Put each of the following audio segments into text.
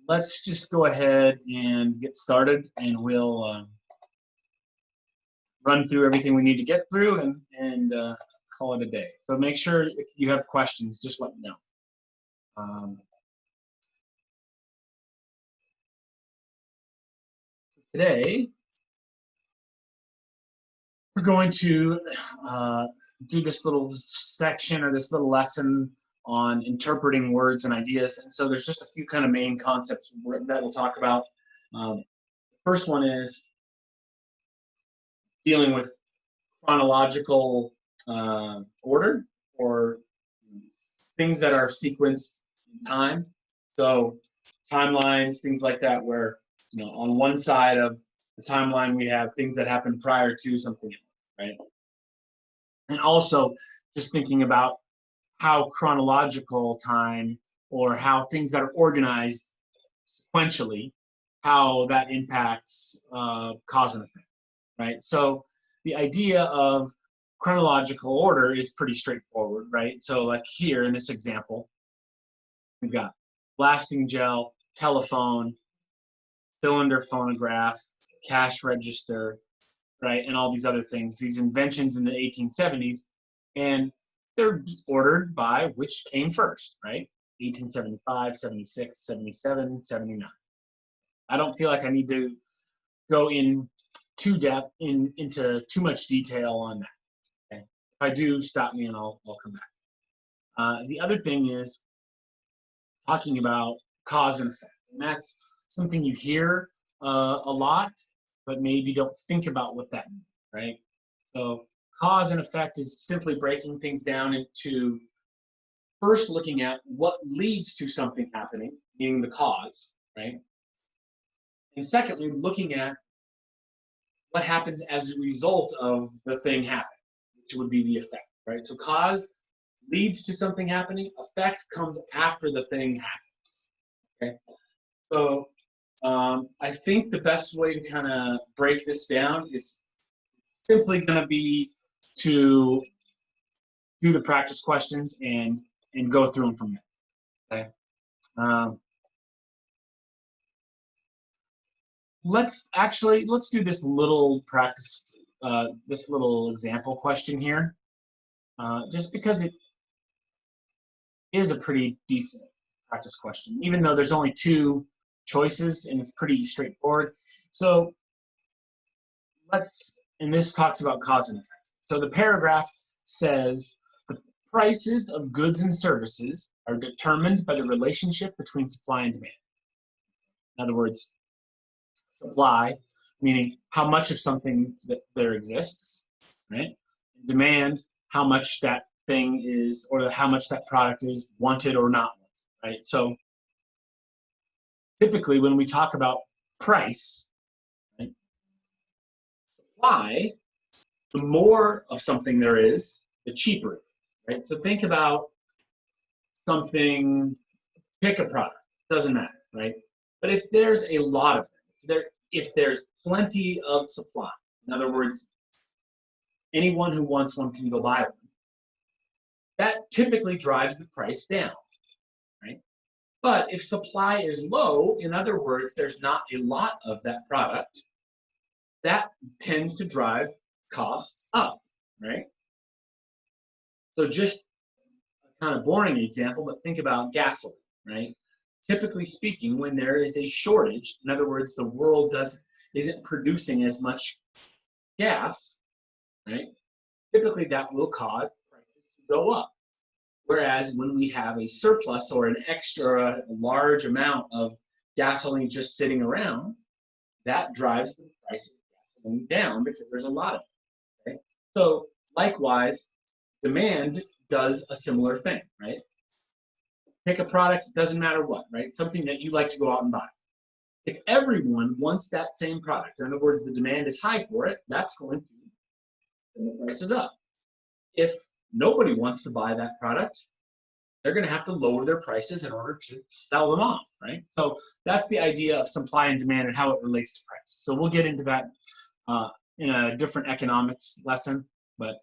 let's just go ahead and get started, and we'll run through everything we need to get through and call it a day. So make sure if you have questions, just let me know. Today, we're going to do this little section or this little lesson on interpreting words and ideas. And so there's just a few kind of main concepts that we'll talk about. The first one is dealing with chronological order, or things that are sequenced in time. So timelines, things like that, where on one side of the timeline we have things that happened prior to something else, right? And also just thinking about how chronological time, or how things that are organized sequentially, how that impacts cause and effect, right? So the idea of chronological order is pretty straightforward, right? So like here in this example, we've got blasting gel, telephone, cylinder phonograph, cash register, right? And all these other things, these inventions in the 1870s, and they're ordered by which came first, right? 1875, 76, 77, 79. I don't feel like I need to go in too depth into too much detail on that. Okay? If I do, stop me and I'll come back. The other thing is talking about cause and effect, and that's something you hear a lot, but maybe don't think about what that means, right? So cause and effect is simply breaking things down into first looking at what leads to something happening, meaning the cause, right? And secondly, looking at what happens as a result of the thing happening, which would be the effect, right? So cause leads to something happening, effect comes after the thing happens, okay? So I think the best way to kind of break this down is simply going to be to do the practice questions and go through them from there, okay? Let's do this little practice, this little example question here, just because it is a pretty decent practice question, even though there's only two choices and it's pretty straightforward. So and this talks about cause and effect. So the paragraph says, the prices of goods and services are determined by the relationship between supply and demand. In other words, supply, meaning how much of something that there exists, right? Demand, how much that thing is, or how much that product is wanted or not wanted, right? So typically when we talk about price, right, supply, the more of something there is, the cheaper, right? So think about something, pick a product, doesn't matter, right? But if there's a lot of them, if there's plenty of supply, in other words, anyone who wants one can go buy one, that typically drives the price down, right? But if supply is low, in other words, there's not a lot of that product, that tends to drive costs up, right? So just a kind of boring example, but think about gasoline, right? Typically speaking, when there is a shortage, in other words, the world isn't producing as much gas, right? Typically that will cause prices to go up. Whereas when we have a surplus or an extra large amount of gasoline just sitting around, that drives the price of gasoline down because there's a lot of it, okay? So likewise, demand does a similar thing, right? Pick a product, it doesn't matter what, right? Something that you like to go out and buy. If everyone wants that same product, in other words, the demand is high for it, that's going to send the prices up. If nobody wants to buy that product, they're going to have to lower their prices in order to sell them off, right? So that's the idea of supply and demand and how it relates to price. So we'll get into that in a different economics lesson, but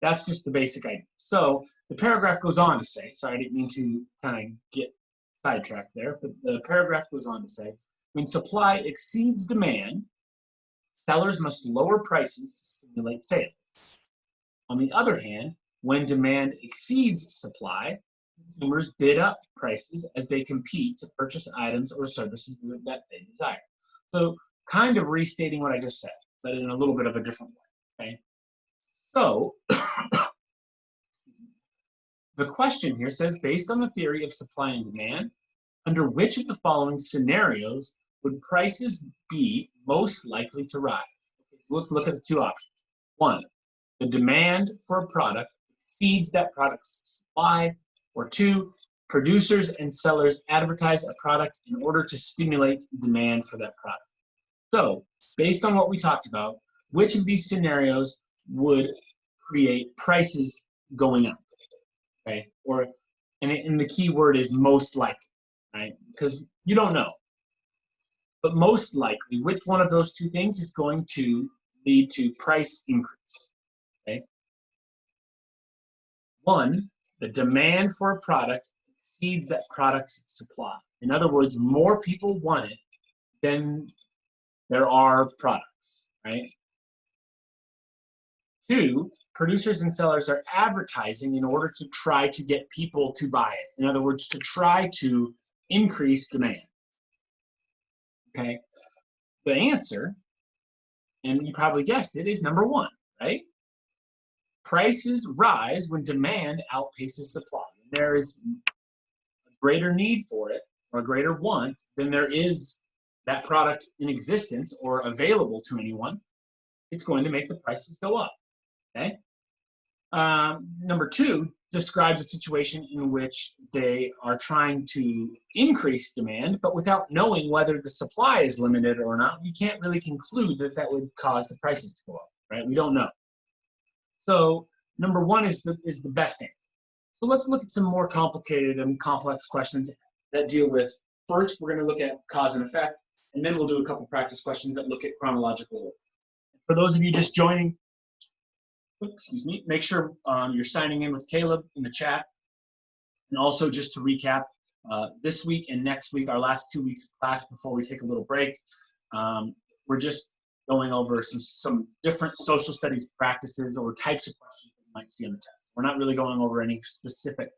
that's just the basic idea. So the paragraph goes on to say, sorry, I didn't mean to kind of get sidetracked there, but the paragraph goes on to say, when supply exceeds demand, sellers must lower prices to stimulate sales. On the other hand, when demand exceeds supply, consumers bid up prices as they compete to purchase items or services that they desire. So, kind of restating what I just said, but in a little bit of a different way. Okay. So, the question here says, based on the theory of supply and demand, under which of the following scenarios would prices be most likely to rise? Okay, so let's look at the two options. One, the demand for a product exceeds that product's supply. Or two, producers and sellers advertise a product in order to stimulate demand for that product. So, based on what we talked about, which of these scenarios would create prices going up? Okay, and the key word is most likely, right? Because you don't know. But most likely, which one of those two things is going to lead to price increase? Okay. One, the demand for a product exceeds that product's supply. In other words, more people want it than there are products, right? Two, producers and sellers are advertising in order to try to get people to buy it. In other words, to try to increase demand. Okay, the answer, and you probably guessed it, is number one, right? Prices rise when demand outpaces supply. There is a greater need for it, or a greater want, than there is that product in existence or available to anyone. It's going to make the prices go up, okay? Number two describes a situation in which they are trying to increase demand, but without knowing whether the supply is limited or not, you can't really conclude that that would cause the prices to go up, right? We don't know. So number one is the best answer. So let's look at some more complicated and complex questions that deal with, first, we're going to look at cause and effect, and then we'll do a couple practice questions that look at chronological order. For those of you just joining, excuse me, make sure you're signing in with Caleb in the chat. And also, just to recap, this week and next week, our last 2 weeks of class before we take a little break, we're just going over some different social studies practices or types of questions that you might see on the test. We're not really going over any specific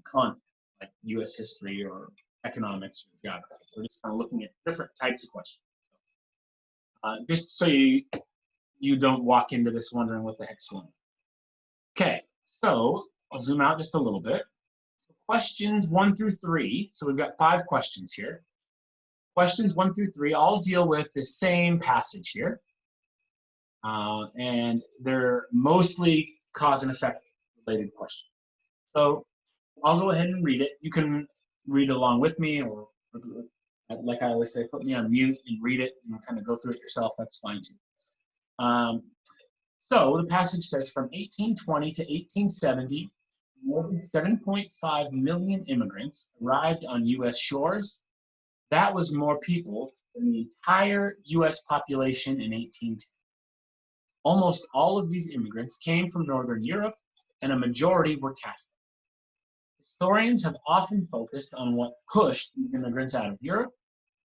content like U.S. history or economics or geography. We're just kind of looking at different types of questions. Just so you don't walk into this wondering what the heck's going on. Okay, so I'll zoom out just a little bit. Questions 1 through 3, so we've got 5 questions here. Questions 1 through 3 all deal with the same passage here. And they're mostly cause and effect related questions. So I'll go ahead and read it. You can read along with me, or like I always say, put me on mute and read it and kind of go through it yourself. That's fine too. So the passage says, from 1820 to 1870, more than 7.5 million immigrants arrived on U.S. shores. That was more people than the entire U.S. population in 1810. Almost all of these immigrants came from Northern Europe, and a majority were Catholic. Historians have often focused on what pushed these immigrants out of Europe.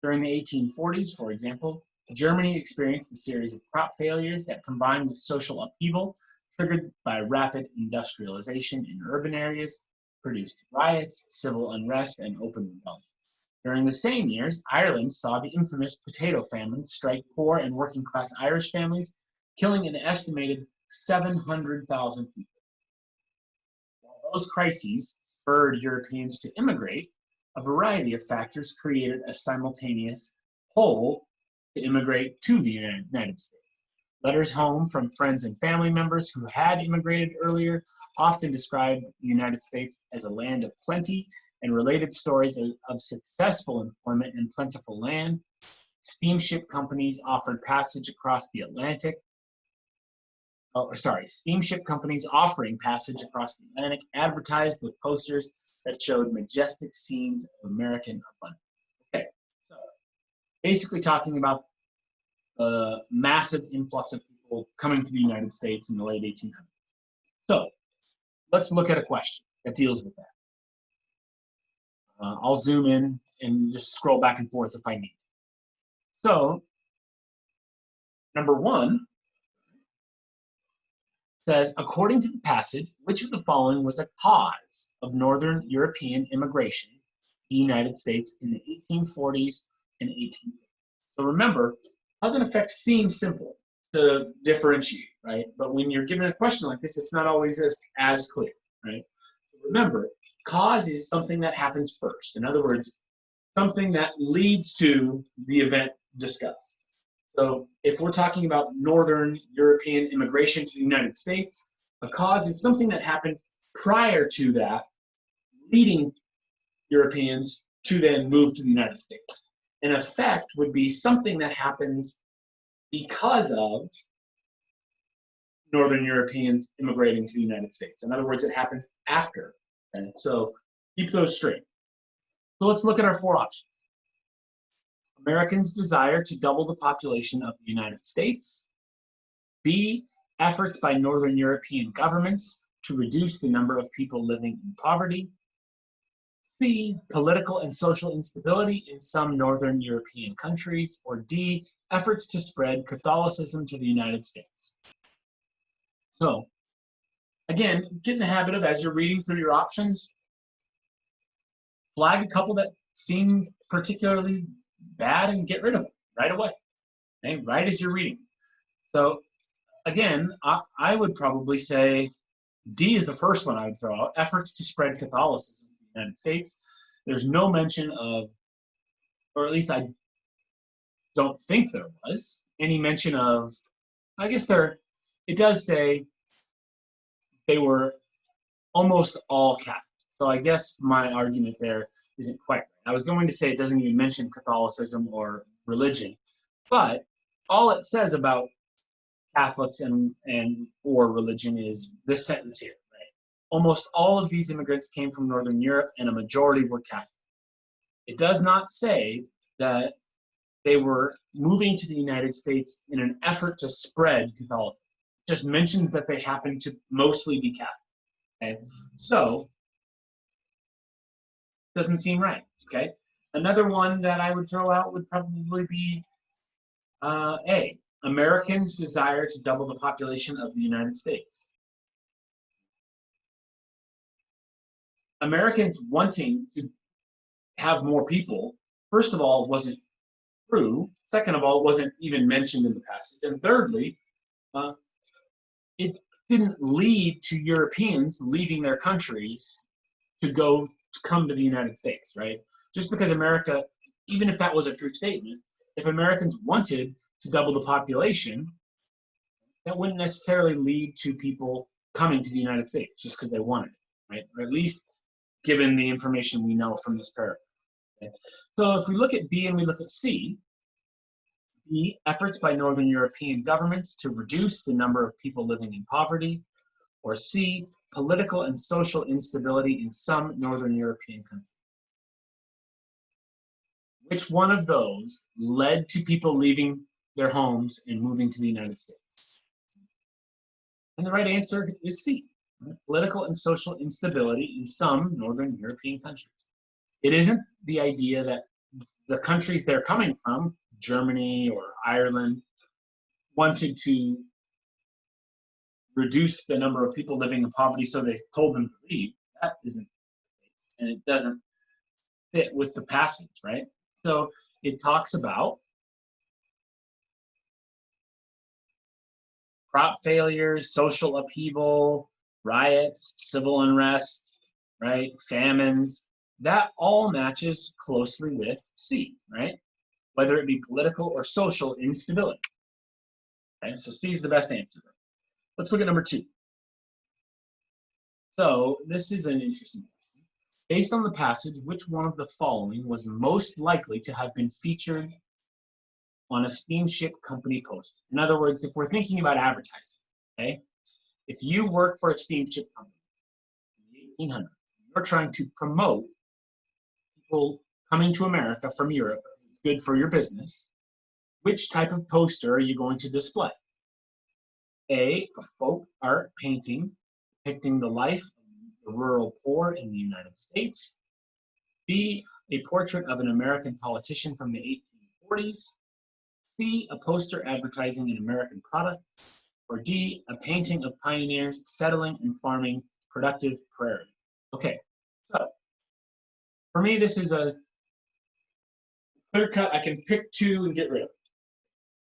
During the 1840s, for example, Germany experienced a series of crop failures that, combined with social upheaval triggered by rapid industrialization in urban areas, produced riots, civil unrest, and open rebellion. During the same years, Ireland saw the infamous potato famine strike poor and working-class Irish families, killing an estimated 700,000 people. While those crises spurred Europeans to immigrate, a variety of factors created a simultaneous pull to immigrate to the United States. Letters home from friends and family members who had immigrated earlier often described the United States as a land of plenty, and related stories of successful employment and plentiful land. Steamship companies offered passage across the Atlantic. Steamship companies offering passage across the Atlantic advertised with posters that showed majestic scenes of American abundance. Okay, so basically talking about a massive influx of people coming to the United States in the late 1800s. So let's look at a question that deals with that. I'll zoom in and just scroll back and forth if I need. So, number 1 says, according to the passage, which of the following was a cause of Northern European immigration to the United States in the 1840s and 1850s? So remember, cause and effect seems simple to differentiate, right? But when you're given a question like this, it's not always as clear, right? Remember, cause is something that happens first. In other words, something that leads to the event discussed. So if we're talking about Northern European immigration to the United States, a cause is something that happened prior to that, leading Europeans to then move to the United States. An effect would be something that happens because of Northern Europeans immigrating to the United States. In other words, it happens after. Okay? So keep those straight. So let's look at our 4 options. Americans' desire to double the population of the United States. B, efforts by Northern European governments to reduce the number of people living in poverty. C, political and social instability in some Northern European countries. Or D, efforts to spread Catholicism to the United States. So, again, get in the habit of, as you're reading through your options, flag a couple that seem particularly bad and get rid of them right away, okay? Right as you're reading. So again, I would probably say D is the first one I would throw out, efforts to spread Catholicism in the United States. There's no mention of, or at least I don't think there was, any mention of, I guess it does say they were almost all Catholic. So I guess my argument there isn't quite right. I was going to say it doesn't even mention Catholicism or religion, but all it says about Catholics and or religion is this sentence here, right? Almost all of these immigrants came from Northern Europe, and a majority were Catholic. It does not say that they were moving to the United States in an effort to spread Catholicism. It just mentions that they happened to mostly be Catholic. Okay, so doesn't seem right. Okay, another one that I would throw out would probably be A. Americans' desire to double the population of the United States. Americans wanting to have more people, first of all, wasn't true. Second of all, wasn't even mentioned in the passage. And thirdly, it didn't lead to Europeans leaving their countries to come to the United States, right? Just because America, even if that was a true statement, if Americans wanted to double the population, that wouldn't necessarily lead to people coming to the United States just because they wanted it, right? Or at least given the information we know from this paragraph. Okay? So if we look at B and we look at C, B, efforts by Northern European governments to reduce the number of people living in poverty. Or C, political and social instability in some Northern European countries. Which one of those led to people leaving their homes and moving to the United States? And the right answer is C, political and social instability in some Northern European countries. It isn't the idea that the countries they're coming from, Germany or Ireland, wanted to reduce the number of people living in poverty, so they told them to leave. That isn't the case, and it doesn't fit with the passage, right? So it talks about crop failures, social upheaval, riots, civil unrest, right? Famines. That all matches closely with C, right? Whether it be political or social instability. Okay, so C is the best answer. Let's look at number 2. So this is an interesting question. Based on the passage, which one of the following was most likely to have been featured on a steamship company poster? In other words, if we're thinking about advertising, okay? If you work for a steamship company in the 1800s, you're trying to promote people coming to America from Europe, it's good for your business, which type of poster are you going to display? A folk art painting depicting the life of the rural poor in the United States. B, a portrait of an American politician from the 1840s. C, a poster advertising an American product. Or D, a painting of pioneers settling and farming productive prairie. Okay, so for me, this is a clear cut. I can pick two and get rid of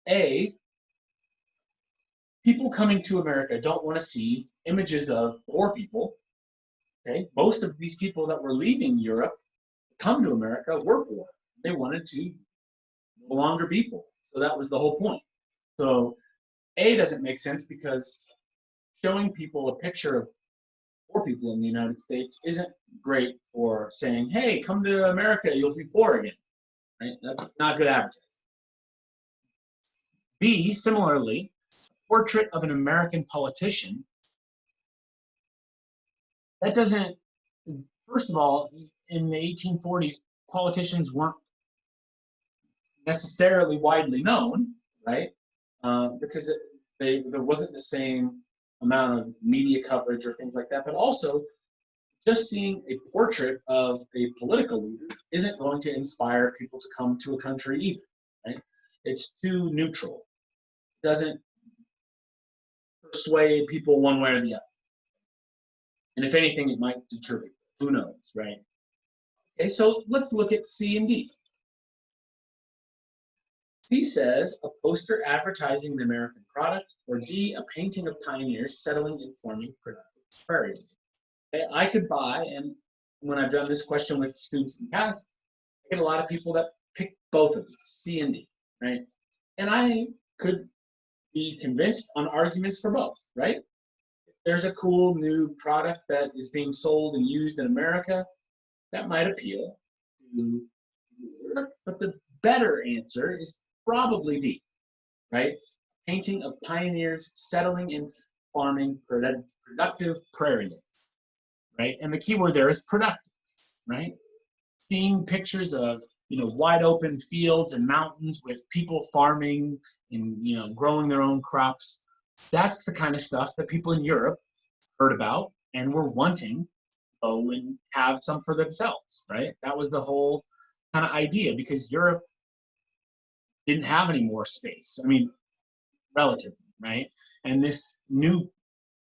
it. A, people coming to America don't want to see images of poor people. Okay, most of these people that were leaving Europe to come to America were poor. They wanted to no longer be poor. So that was the whole point. So A doesn't make sense because showing people a picture of poor people in the United States isn't great for saying, hey, come to America, you'll be poor again. Right? That's not good advertising. B, similarly, portrait of an American politician. That doesn't, first of all, in the 1840s, politicians weren't necessarily widely known, right? Because there wasn't the same amount of media coverage or things like that. But also, just seeing a portrait of a political leader isn't going to inspire people to come to a country either, right? It's too neutral. It doesn't persuade people one way or the other. And if anything, it might deter people. Who knows, right? Okay, so let's look at C and D. C says a poster advertising an American product, or D, a painting of pioneers settling and forming productive prairies. Okay, I could buy, and when I've done this question with students in the past, I get a lot of people that pick both of these, C and D, right? And I could be convinced on arguments for both, right? If there's a cool new product that is being sold and used in America, that might appeal to Europe, but the better answer is probably D, right? Painting of pioneers settling and farming productive prairie, right? And the key word there is productive, right? Seeing pictures of wide open fields and mountains with people farming and growing their own crops. That's the kind of stuff that people in Europe heard about and were wanting to go and have some for themselves, right? That was the whole kind of idea, because Europe didn't have any more space. I mean, relatively, right? And this new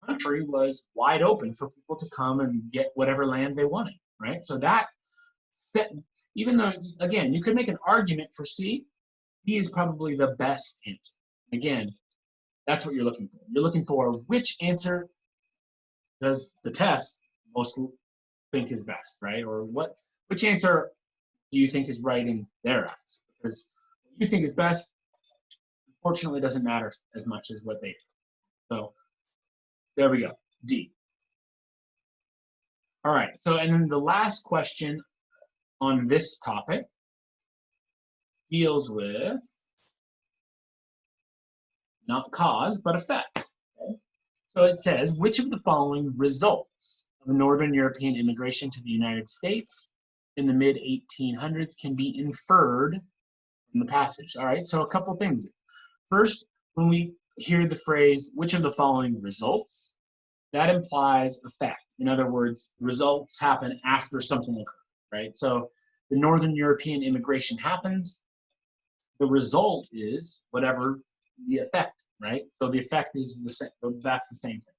country was wide open for people to come and get whatever land they wanted, right? So that set, even though, again, you could make an argument for C, D is probably the best answer. Again, that's what you're looking for. You're looking for which answer does the test most think is best, right? Or which answer do you think is right in their eyes? Because what you think is best, unfortunately, doesn't matter as much as what they do. So there we go, D. All right, so and then the last question on this topic deals with not cause, but effect. Okay? So it says, which of the following results of Northern European immigration to the United States in the mid-1800s can be inferred from the passage? All right, so a couple things. First, when we hear the phrase, which of the following results, that implies effect. In other words, results happen after something occurs, right? So the Northern European immigration happens, the result is whatever the effect, right? So the effect is the same, that's the same thing.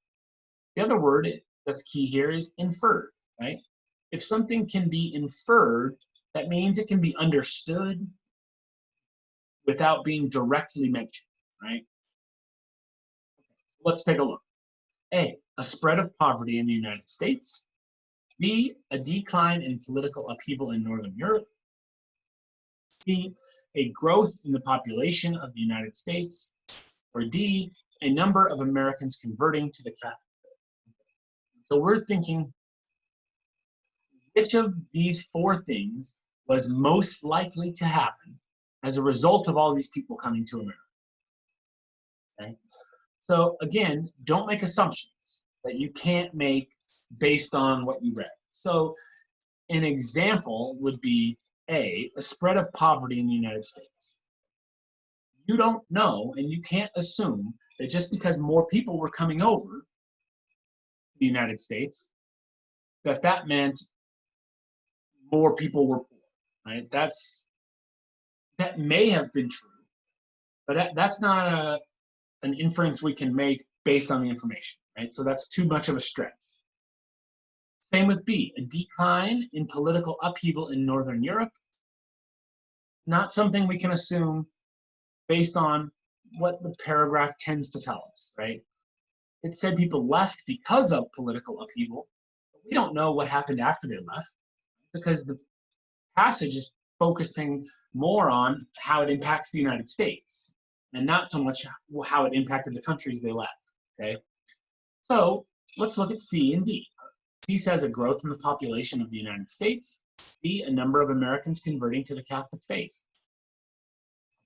The other word that's key here is inferred, right? If something can be inferred, that means it can be understood without being directly mentioned, right? Let's take a look. A spread of poverty in the United States. B, a decline in political upheaval in Northern Europe. C, a growth in the population of the United States. Or D, a number of Americans converting to the Catholic Faith. So we're thinking, which of these four things was most likely to happen as a result of all these people coming to America? Okay? So again, don't make assumptions that you can't make based on what you read. So an example would be a spread of poverty in the United States. You don't know, and you can't assume that just because more people were coming over the United States, that meant more people were poor, right? That may have been true, but that's not an inference we can make based on the information, right? So that's too much of a stretch. Same with B, a decline in political upheaval in Northern Europe. Not something we can assume based on what the paragraph tends to tell us, right? It said people left because of political upheaval. But we don't know what happened after they left because the passage is focusing more on how it impacts the United States and not so much how it impacted the countries they left, okay? So let's look at C and D. C says a growth in the population of the United States. D, a number of Americans converting to the Catholic faith,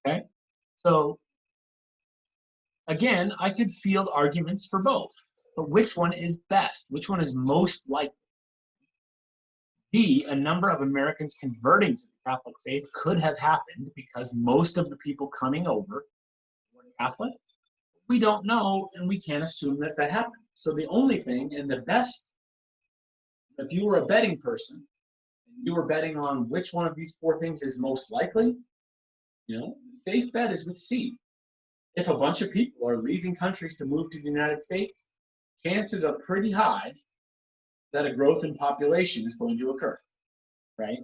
okay? So again, I could field arguments for both, but which one is best? Which one is most likely? D, a number of Americans converting to the Catholic faith could have happened because most of the people coming over were Catholic. We don't know, and we can't assume that that happened. So the only thing, and the best, if you were a betting person, and you were betting on which one of these four things is most likely, the safe bet is with C. If a bunch of people are leaving countries to move to the United States, chances are pretty high that a growth in population is going to occur, right?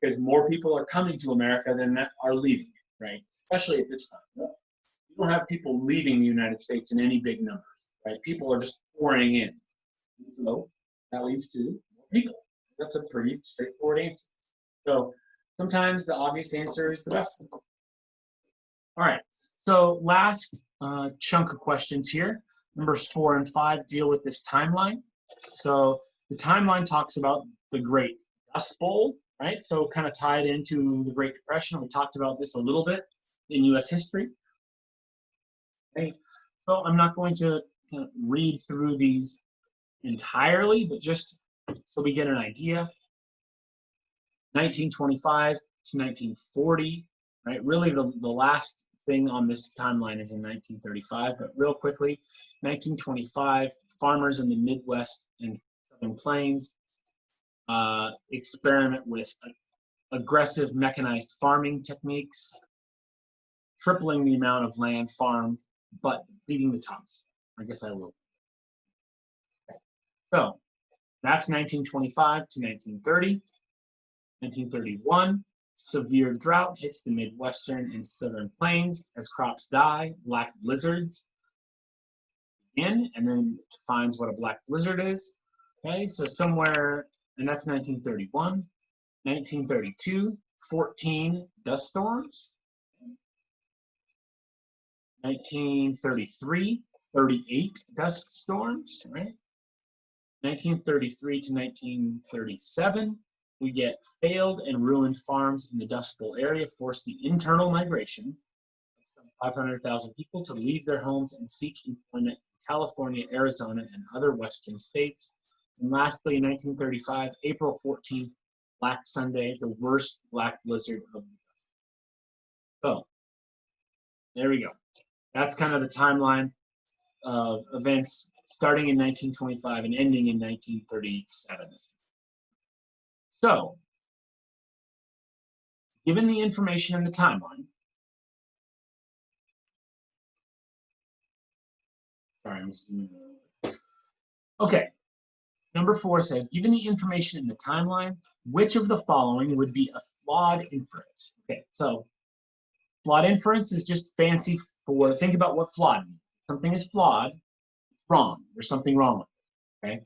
Because more people are coming to America than that are leaving, right? Especially at this time. You don't have people leaving the United States in any big numbers, right? People are just pouring in. And so that leads to more people. That's a pretty straightforward answer. So sometimes the obvious answer is the best one. All right, so last chunk of questions here. Numbers 4 and 5 deal with this timeline. So the timeline talks about the Great Dust Bowl, right? So kind of tied into the Great Depression. We talked about this a little bit in U.S. history. Okay, so I'm not going to kind of read through these entirely, but just so we get an idea. 1925 to 1940, right? Really the last thing on this timeline is in 1935, but real quickly, 1925, farmers in the Midwest and Southern Plains experiment with aggressive mechanized farming techniques, tripling the amount of land farmed, but depleting the topsoil. I guess I will. Okay. So that's 1925 to 1930. 1931, severe drought hits the Midwestern and Southern Plains as crops die. Black blizzards begin, and then defines what a black blizzard is. Okay, so somewhere, and that's 1931. 1932, 14 dust storms. 1933, 38 dust storms, right? 1933 to 1937, we get failed and ruined farms in the Dust Bowl area force the internal migration of some 500,000 people to leave their homes and seek employment in California, Arizona, and other western states. And lastly, in 1935, April 14th, Black Sunday, the worst black blizzard of the Dust Bowl. So, there we go. That's kind of the timeline of events starting in 1925 and ending in 1937. So, given the information in the timeline, sorry, I'm just, okay, number 4 says, given the information in the timeline, which of the following would be a flawed inference? Okay, so flawed inference is just fancy for, think about what flawed means. Something is flawed, wrong, there's something wrong with it, okay?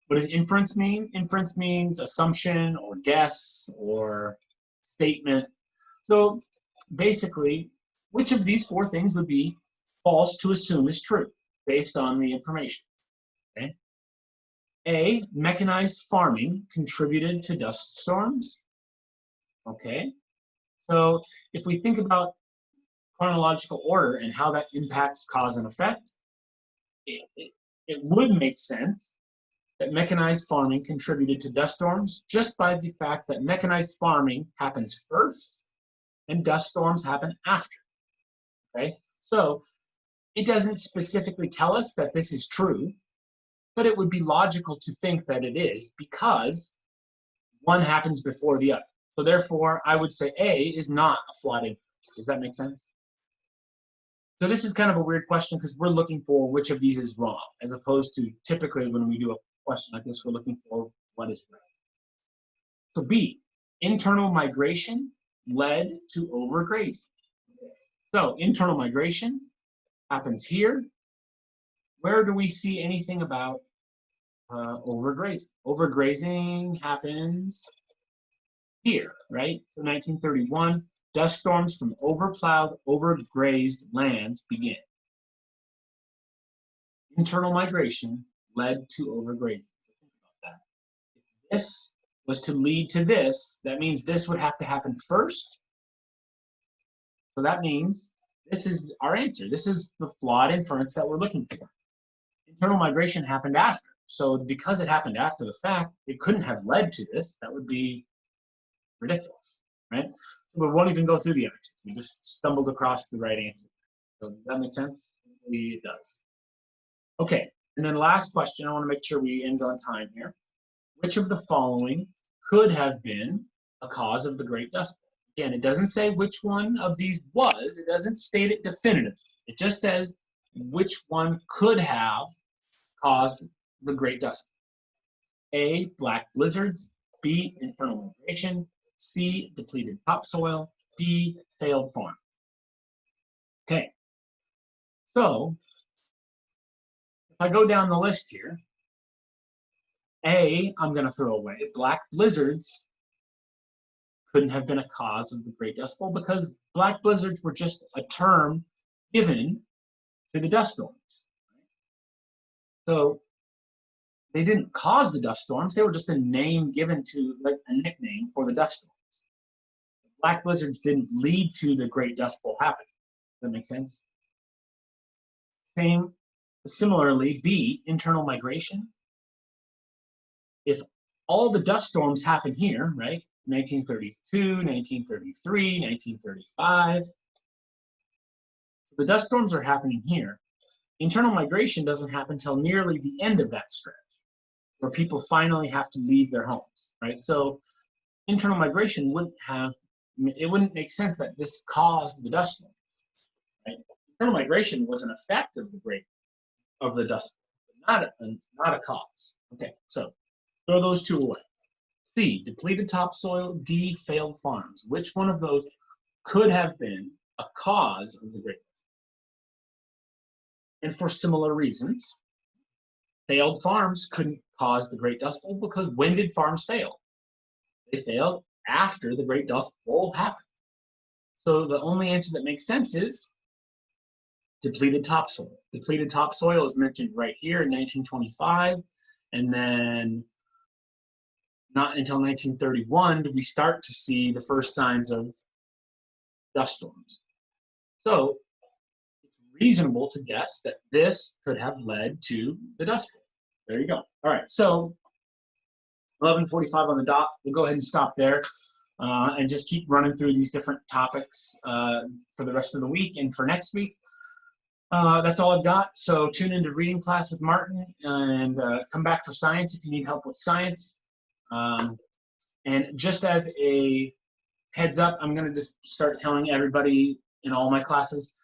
What does inference mean? Inference means assumption or guess or statement. So basically, which of these 4 things would be false to assume is true based on the information? Okay. A, mechanized farming contributed to dust storms. Okay. So if we think about chronological order and how that impacts cause and effect, it would make sense that mechanized farming contributed to dust storms just by the fact that mechanized farming happens first and dust storms happen after, okay? So it doesn't specifically tell us that this is true, but it would be logical to think that it is because one happens before the other. So therefore, I would say A is not a flawed inference. Does that make sense? So this is kind of a weird question because we're looking for which of these is wrong, as opposed to typically when we do a question like this, we're looking for what is right. So B, internal migration led to overgrazing. So internal migration happens here. Where do we see anything about overgrazing? Overgrazing happens here, right? So 1931, dust storms from overplowed, overgrazed lands begin. Internal migration led to overgrazing. So think about that. If this was to lead to this, that means this would have to happen first. So that means this is our answer. This is the flawed inference that we're looking for. Internal migration happened after. So because it happened after the fact, it couldn't have led to this. That would be ridiculous, right? So we won't even go through the other two. We just stumbled across the right answer. So does that make sense? It does. Okay, and then last question. I want to make sure we end on time here. Which of the following could have been a cause of the Great Dust Bowl? Again, it doesn't say which one of these was. It doesn't state it definitively. It just says which one could have caused the Great Dust Bowl. A, black blizzards. B, internal migration. C, depleted topsoil. D, failed farm. Okay, so if I go down the list here, A, I'm going to throw away. Black blizzards couldn't have been a cause of the Great Dust Bowl because black blizzards were just a term given to the dust storms. So they didn't cause the dust storms. They were just a name given to, like a nickname for the dust storms. Black blizzards didn't lead to the Great Dust Bowl happening. Does that make sense? Similarly, B, internal migration. If all the dust storms happen here, right? 1932, 1933, 1935. The dust storms are happening here. Internal migration doesn't happen until nearly the end of that stretch, where people finally have to leave their homes, right? So internal migration wouldn't make sense that this caused the dust storms, right? Internal migration was an effect of the dust storm, but not a cause. Okay, so throw those two away. C, depleted topsoil. D, failed farms. Which one of those could have been a cause of the Great Dust Bowl? And for similar reasons, failed farms couldn't cause the Great Dust Bowl because when did farms fail? They failed after the Great Dust Bowl happened. So the only answer that makes sense is depleted topsoil. Depleted topsoil is mentioned right here in 1925, and then not until 1931 do we start to see the first signs of dust storms. So it's reasonable to guess that this could have led to the Dust Bowl. There you go. All right, so 11:45 on the dot. We'll go ahead and stop there and just keep running through these different topics for the rest of the week and for next week. That's all I've got. So tune into reading class with Martin and come back for science if you need help with science. And just as a heads up, I'm going to just start telling everybody in all my classes,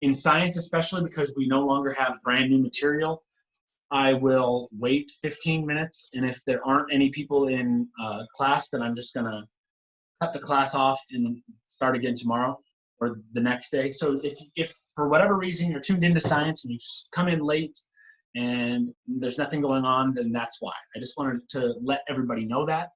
in science especially because we no longer have brand new material, I will wait 15 minutes, and if there aren't any people in class, then I'm just going to cut the class off and start again tomorrow or the next day. So if for whatever reason you're tuned into science and you come in late and there's nothing going on, then that's why. I just wanted to let everybody know that.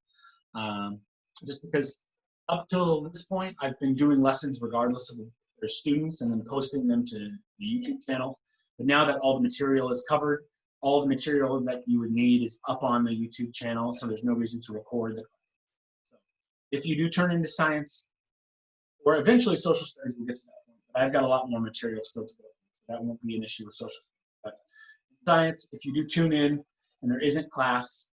Just because up till this point, I've been doing lessons regardless of their students and then posting them to the YouTube channel. But now that all the material is covered, all the material that you would need is up on the YouTube channel, so there's no reason to record the class. So if you do turn into science, or eventually social studies will get to that point, but I've got a lot more material still to go. That won't be an issue with social studies. But in science, if you do tune in and there isn't class,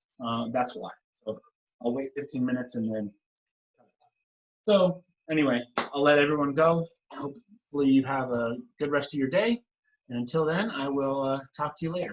that's why. So I'll wait 15 minutes and then. So anyway, I'll let everyone go. Hopefully you have a good rest of your day. And until then, I will talk to you later.